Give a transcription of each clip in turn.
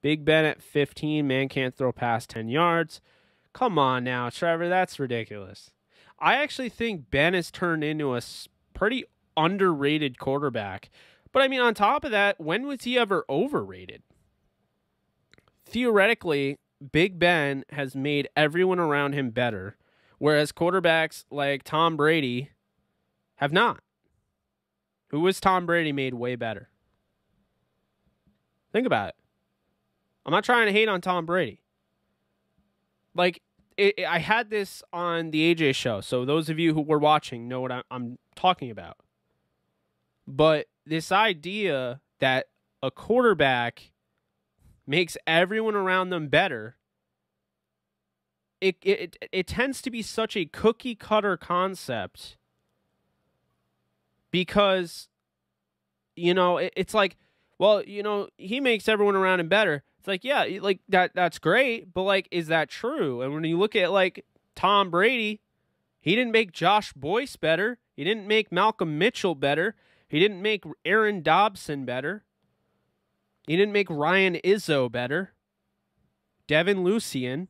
Big Ben at 15. Man can't throw past 10 yards. Come on now, Trevor. That's ridiculous. I actually think Ben has turned into a pretty underrated quarterback. But, I mean, on top of that, when was he ever overrated? Theoretically, Big Ben has made everyone around him better, whereas quarterbacks like Tom Brady have not. Who was Tom Brady made way better? Think about it. I'm not trying to hate on Tom Brady. Like, I had this on the AJ show, so those of you who were watching know what I'm talking about. But this idea that a quarterback makes everyone around them better, it tends to be such a cookie cutter concept because, you know, it's like, well, you know, he makes everyone around him better. It's like, yeah, like that's great, but like, is that true? And when you look at like Tom Brady, he didn't make Josh Boyce better. He didn't make Malcolm Mitchell better. He didn't make Aaron Dobson better. He didn't make Ryan Izzo better. Devin Lucien,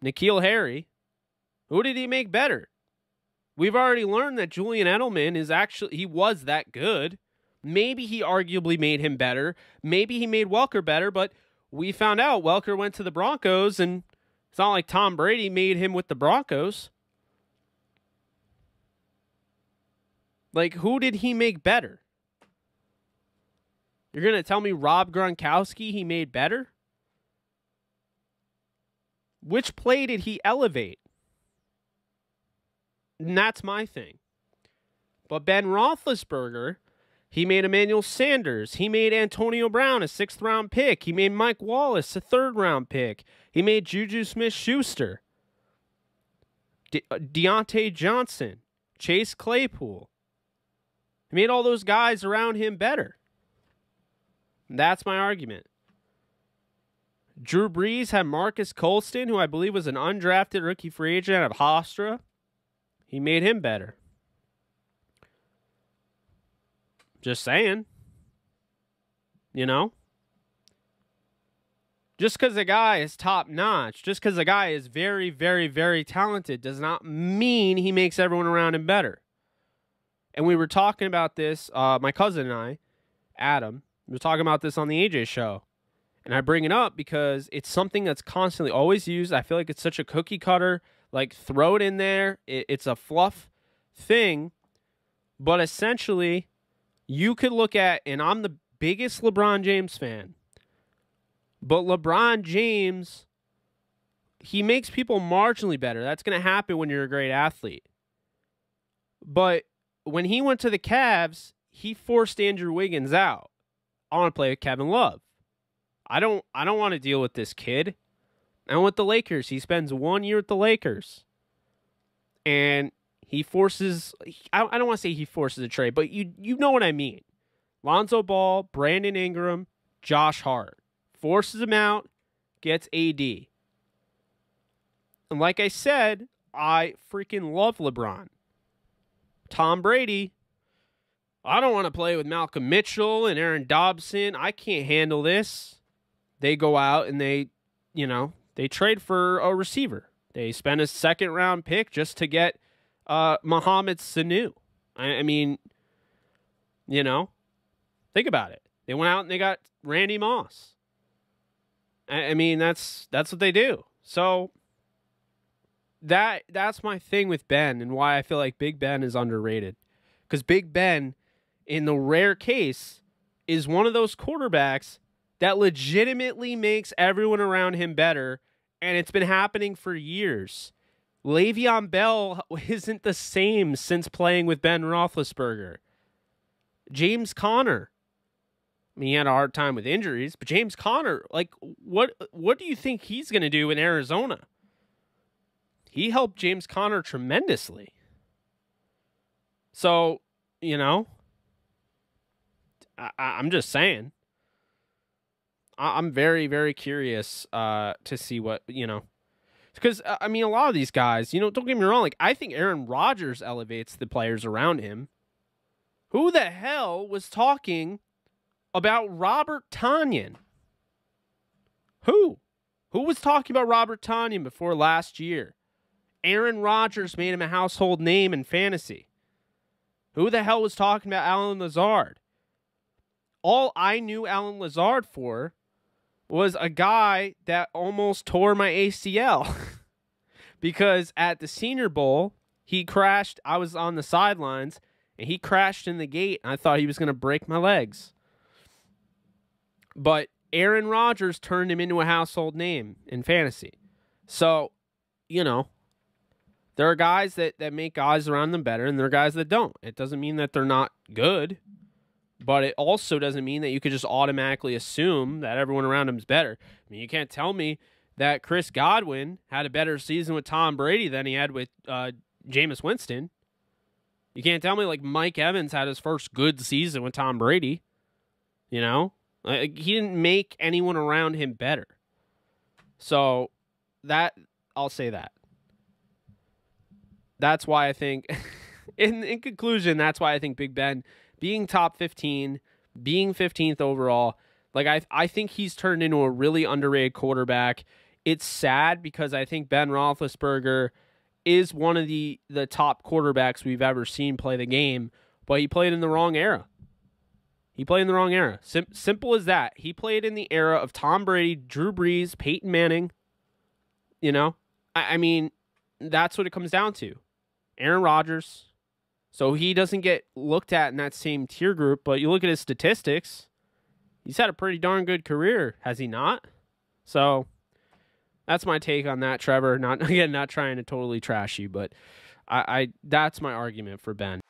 N'Keal Harry. Who did he make better? We've already learned that Julian Edelman he was that good. Maybe he arguably made him better. Maybe he made Welker better, but we found out Welker went to the Broncos, and it's not like Tom Brady made him with the Broncos. Like, who did he make better? You're going to tell me Rob Gronkowski he made better? Which play did he elevate? And that's my thing. But Ben Roethlisberger, he made Emmanuel Sanders. He made Antonio Brown a 6th-round pick. He made Mike Wallace a 3rd-round pick. He made Juju Smith-Schuster. Deontay Johnson. Chase Claypool. He made all those guys around him better. That's my argument. Drew Brees had Marcus Colston, who I believe was an undrafted rookie free agent out of Hofstra. He made him better. Just saying. You know? Just because a guy is top-notch, just because a guy is very, very, very talented does not mean he makes everyone around him better. And we were talking about this, my cousin and I, Adam, we were talking about this on the AJ show. And I bring it up because it's something that's constantly always used. I feel like it's such a cookie cutter. Like, throw it in there. It's a fluff thing. But essentially, you could look at, and I'm the biggest LeBron James fan, but LeBron James, he makes people marginally better. That's going to happen when you're a great athlete. But when he went to the Cavs, he forced Andrew Wiggins out. I want to play with Kevin Love. I don't want to deal with this kid. And with the Lakers, he spends 1 year at the Lakers. And he forces, I don't want to say he forces a trade, but you know what I mean. Lonzo Ball, Brandon Ingram, Josh Hart. Forces him out, gets AD. And like I said, I freaking love LeBron. Tom Brady, I don't want to play with Malcolm Mitchell and Aaron Dobson. I can't handle this. They go out and they trade for a receiver. They spend a 2nd-round pick just to get Mohamed Sanu. I mean, you know, think about it. They went out and they got Randy Moss. I mean, that's what they do. So that's my thing with Ben and why I feel like Big Ben is underrated. Because Big Ben, in the rare case, is one of those quarterbacks that legitimately makes everyone around him better, and it's been happening for years. Le'Veon Bell isn't the same since playing with Ben Roethlisberger. James Conner, I mean, he had a hard time with injuries, but James Conner, like, what do you think he's going to do in Arizona? He helped James Conner tremendously. So, you know, I'm just saying. I'm very, very curious to see what, you know. Because, I mean, a lot of these guys, you know, don't get me wrong. Like, I think Aaron Rodgers elevates the players around him. Who the hell was talking about Robert Tonyan? Who? Who was talking about Robert Tonyan before last year? Aaron Rodgers made him a household name in fantasy. Who the hell was talking about Allen Lazard? All I knew Allen Lazard for was a guy that almost tore my ACL. Because at the Senior Bowl, he crashed. I was on the sidelines, and he crashed in the gate. And I thought he was going to break my legs. But Aaron Rodgers turned him into a household name in fantasy. So, you know, there are guys that make guys around them better, and there are guys that don't. It doesn't mean that they're not good, but it also doesn't mean that you could just automatically assume that everyone around him is better. I mean, you can't tell me that Chris Godwin had a better season with Tom Brady than he had with Jameis Winston. You can't tell me like Mike Evans had his first good season with Tom Brady. You know? He didn't make anyone around him better. So, I'll say that. That's why I think, in conclusion, that's why I think Big Ben, being top 15, being 15th overall, like I think he's turned into a really underrated quarterback. It's sad because I think Ben Roethlisberger is one of the top quarterbacks we've ever seen play the game, but he played in the wrong era. He played in the wrong era. Simple as that. He played in the era of Tom Brady, Drew Brees, Peyton Manning. You know? I mean, that's what it comes down to. Aaron Rodgers. So he doesn't get looked at in that same tier group, but you look at his statistics, he's had a pretty darn good career, has he not? So that's my take on that, Trevor. Not trying to totally trash you, but I that's my argument for Ben.